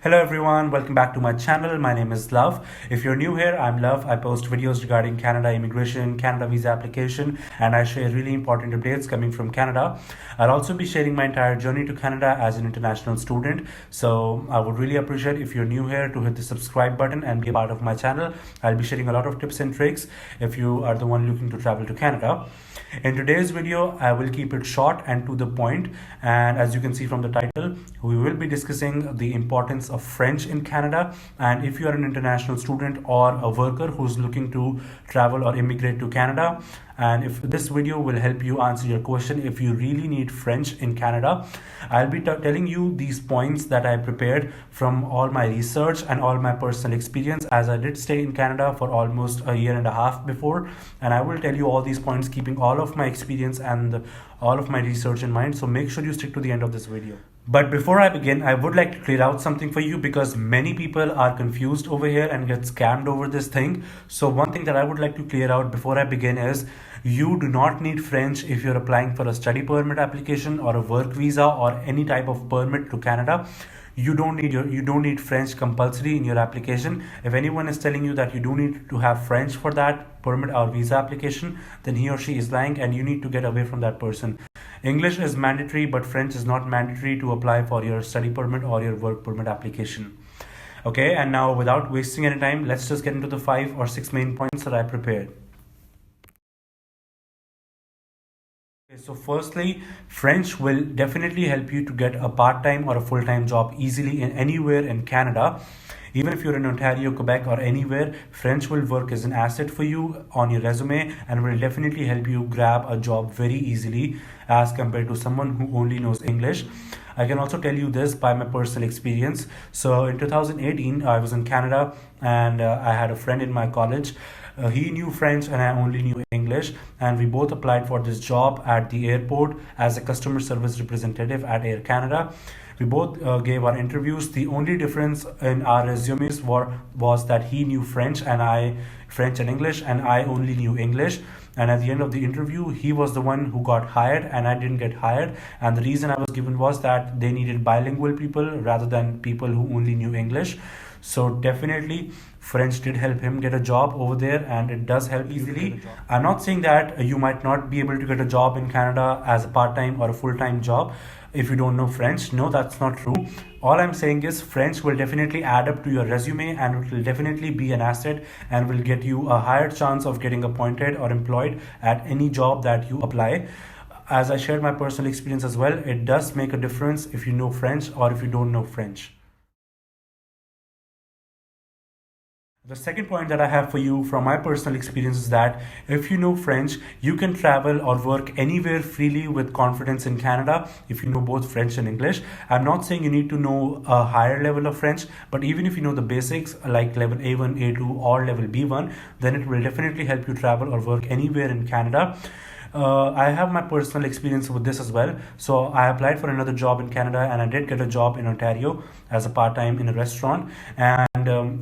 Hello everyone, welcome back to my channel. My name is Love. If you're new here, I'm Love. I post videos regarding Canada immigration, Canada visa application, and I share really important updates coming from Canada. I'll also be sharing my entire journey to Canada as an international student. So I would really appreciate if you're new here to hit the subscribe button and be a part of my channel. I'll be sharing a lot of tips and tricks if you are the one looking to travel to Canada. In today's video, I will keep it short and to the point. And as you can see from the title, we will be discussing the importance of French in Canada. And if you are an international student or a worker who's looking to travel or immigrate to Canada, and if this video will help you answer your question if you really need French in Canada, I'll be telling you these points that I prepared from all my research and all my personal experience, as I did stay in Canada for almost a year and a half before, and I will tell you all these points keeping all of my experience and all of my research in mind. So make sure you stick to the end of this video. But before I begin, I would like to clear out something for you because many people are confused over here and get scammed over this thing. So one thing that I would like to clear out before I begin is you do not need French if you're applying for a study permit application or a work visa or any type of permit to Canada. You don't need French compulsory in your application. If anyone is telling you that you do need to have French for that permit or visa application, then he or she is lying and you need to get away from that person. English is mandatory, but French is not mandatory to apply for your study permit or your work permit application. Okay, and now without wasting any time, let's just get into the 5 or 6 main points that I prepared. So firstly, French will definitely help you to get a part-time or a full-time job easily in anywhere in Canada. Even if you're in Ontario, Quebec, or anywhere, French will work as an asset for you on your resume and will definitely help you grab a job very easily as compared to someone who only knows English. I can also tell you this by my personal experience. So in 2018, I was in Canada and I had a friend in my college. He knew French and I only knew English, and we both applied for this job at the airport as a customer service representative at Air Canada. We both gave our interviews. The only difference in our resumes was that he knew French and English, and I only knew English. And at the end of the interview, he was the one who got hired and I didn't get hired. And the reason I was given was that they needed bilingual people rather than people who only knew English. So definitely French did help him get a job over there, and it does help easily. I'm not saying that you might not be able to get a job in Canada as a part-time or a full-time job if you don't know French. No, that's not true. All I'm saying is French will definitely add up to your resume and it will definitely be an asset and will get you a higher chance of getting appointed or employed at any job that you apply. As I shared my personal experience as well, it does make a difference if you know French or if you don't know French. The second point that I have for you from my personal experience is that if you know French, you can travel or work anywhere freely with confidence in Canada if you know both French and English. I'm not saying you need to know a higher level of French, but even if you know the basics like level A1, A2 or level B1, then it will definitely help you travel or work anywhere in Canada. I have my personal experience with this as well. So I applied for another job in Canada and I did get a job in Ontario as a part-time in a restaurant, and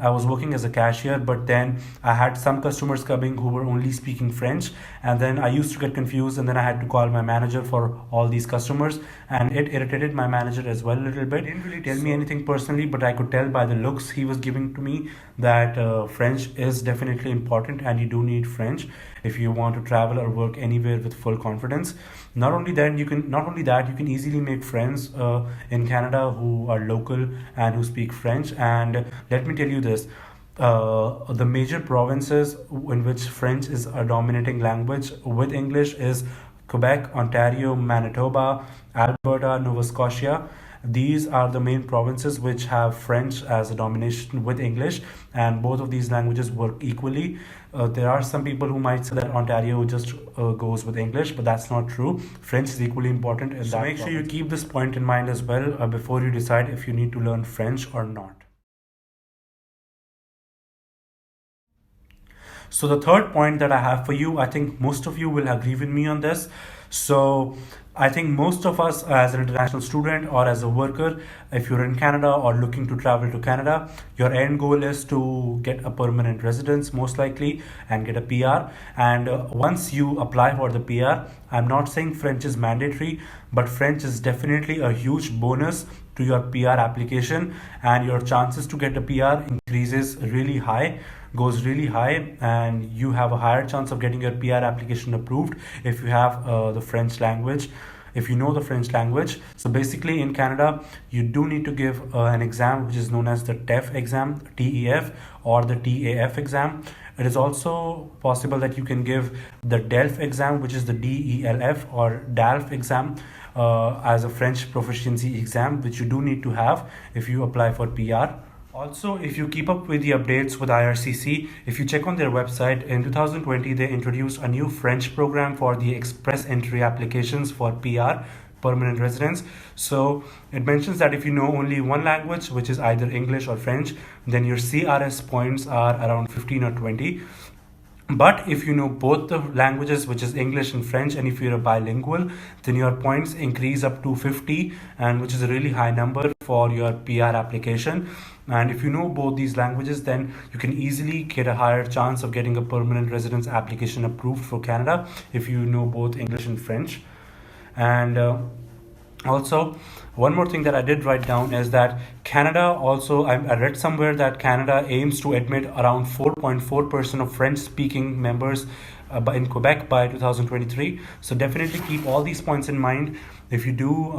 I was working as a cashier, but then I had some customers coming who were only speaking French, and then I used to get confused, and then I had to call my manager for all these customers, and it irritated my manager as well a little bit. He didn't really tell me anything personally, but I could tell by the looks he was giving to me that French is definitely important and you do need French if you want to travel or work anywhere with full confidence. Not only that, you can easily make friends in Canada who are local and who speak French. And let me tell you this, the major provinces in which French is a dominating language with English is Quebec, Ontario, Manitoba, Alberta, Nova Scotia. These are the main provinces which have French as a domination with English, and both of these languages work equally. There are some people who might say that Ontario just goes with English, but that's not true. French is equally important in that. Make sure you keep this point in mind as well before you decide if you need to learn French or not. So the third point that I have for you, I think most of you will agree with me on this. So I think most of us as an international student or as a worker, if you're in Canada or looking to travel to Canada, your end goal is to get a permanent residence most likely and get a PR. And once you apply for the PR, I'm not saying French is mandatory, but French is definitely a huge bonus to your PR application, and your chances to get a PR increases really high, goes really high, and you have a higher chance of getting your PR application approved if you have the French language, if you know the French language. So basically in Canada, you do need to give an exam which is known as the TEF exam, TEF, or the TAF exam. It is also possible that you can give the DELF exam, which is the DELF or DALF exam, as a French proficiency exam, which you do need to have if you apply for PR. Also, if you keep up with the updates with IRCC, if you check on their website, in 2020 they introduced a new French program for the express entry applications for PR, permanent residence. So it mentions that if you know only one language, which is either English or French, then your CRS points are around 15 or 20. But if you know both the languages, which is English and French, and if you're a bilingual, then your points increase up to 50, and which is a really high number for your PR application. And if you know both these languages, then you can easily get a higher chance of getting a permanent residence application approved for Canada if you know both English and French. And also, one more thing that I did write down is that Canada also, I read somewhere that Canada aims to admit around 4.4% of French speaking members in Quebec by 2023. So definitely keep all these points in mind. If you do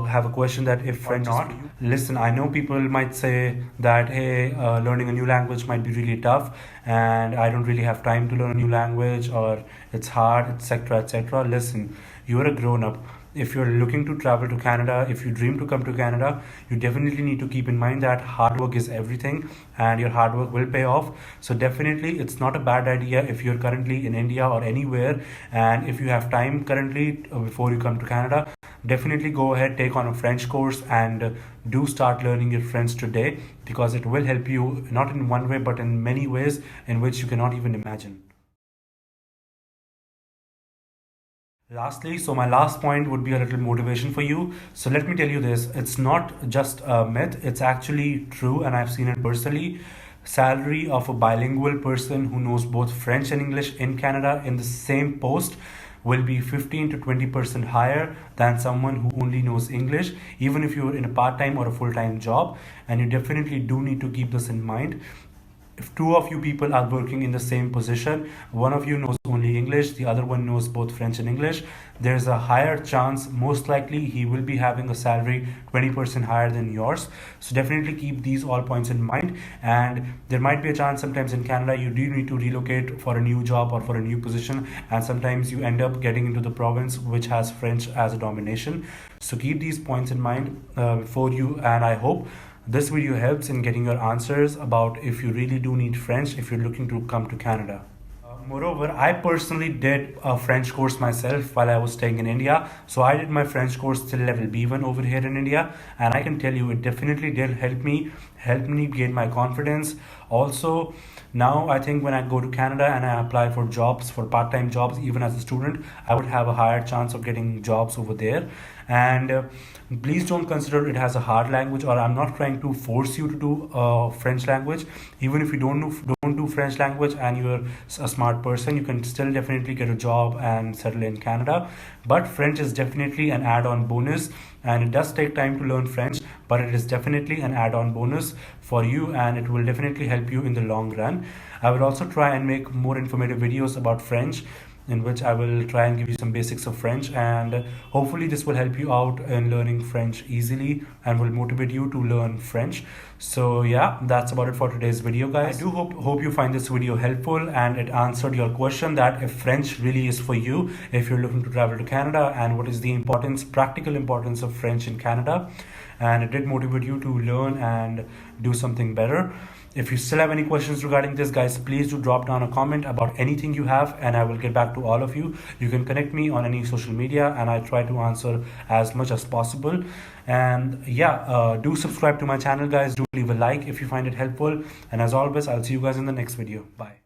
have a question that if French not, listen, I know people might say that, hey, learning a new language might be really tough and I don't really have time to learn a new language, or it's hard, etc., etc. Listen, you're a grown up. If you're looking to travel to Canada, if you dream to come to Canada, you definitely need to keep in mind that hard work is everything and your hard work will pay off. So definitely it's not a bad idea if you're currently in India or anywhere, and if you have time currently before you come to Canada, definitely go ahead, take on a French course and do start learning your French today, because it will help you not in one way but in many ways in which you cannot even imagine. Lastly, so my last point would be a little motivation for you. So let me tell you this, it's not just a myth, it's actually true, and I've seen it personally. Salary of a bilingual person who knows both French and English in Canada in the same post will be 15 to 20% higher than someone who only knows English, even if you're in a part-time or a full-time job. And you definitely do need to keep this in mind. If two of you people are working in the same position, one of you knows only English, the other one knows both French and English, there's a higher chance, most likely he will be having a salary 20% higher than yours. So definitely keep these all points in mind. And there might be a chance sometimes in Canada you do need to relocate for a new job or for a new position, and sometimes you end up getting into the province which has French as a domination. So keep these points in mind before you, and I hope this video helps in getting your answers about if you really do need French if you're looking to come to Canada. Moreover, I personally did a French course myself while I was staying in India. So I did my French course till level B1 over here in India, and I can tell you it definitely did help me gain my confidence. Also, now I think when I go to Canada and I apply for jobs, for part-time jobs, even as a student, I would have a higher chance of getting jobs over there. And please don't consider it as a hard language, or I'm not trying to force you to do French language. Even if you don't do French language and you're a smart person, you can still definitely get a job and settle in Canada. But French is definitely an add-on bonus, and it does take time to learn French, but it is definitely an add-on bonus for you, and it will definitely help you in the long run. I will also try and make more informative videos about French, in which I will try and give you some basics of French, and hopefully this will help you out in learning French easily and will motivate you to learn French. So yeah, that's about it for today's video, guys. I do hope you find this video helpful and it answered your question that if French really is for you if you're looking to travel to Canada, and what is the practical importance of French in Canada, and it did motivate you to learn and do something better. If you still have any questions regarding this, guys, please do drop down a comment about anything you have, and I will get back to all of you. You can connect me on any social media, and I try to answer as much as possible. And yeah, do subscribe to my channel, guys. Do leave a like if you find it helpful. And as always, I'll see you guys in the next video. Bye.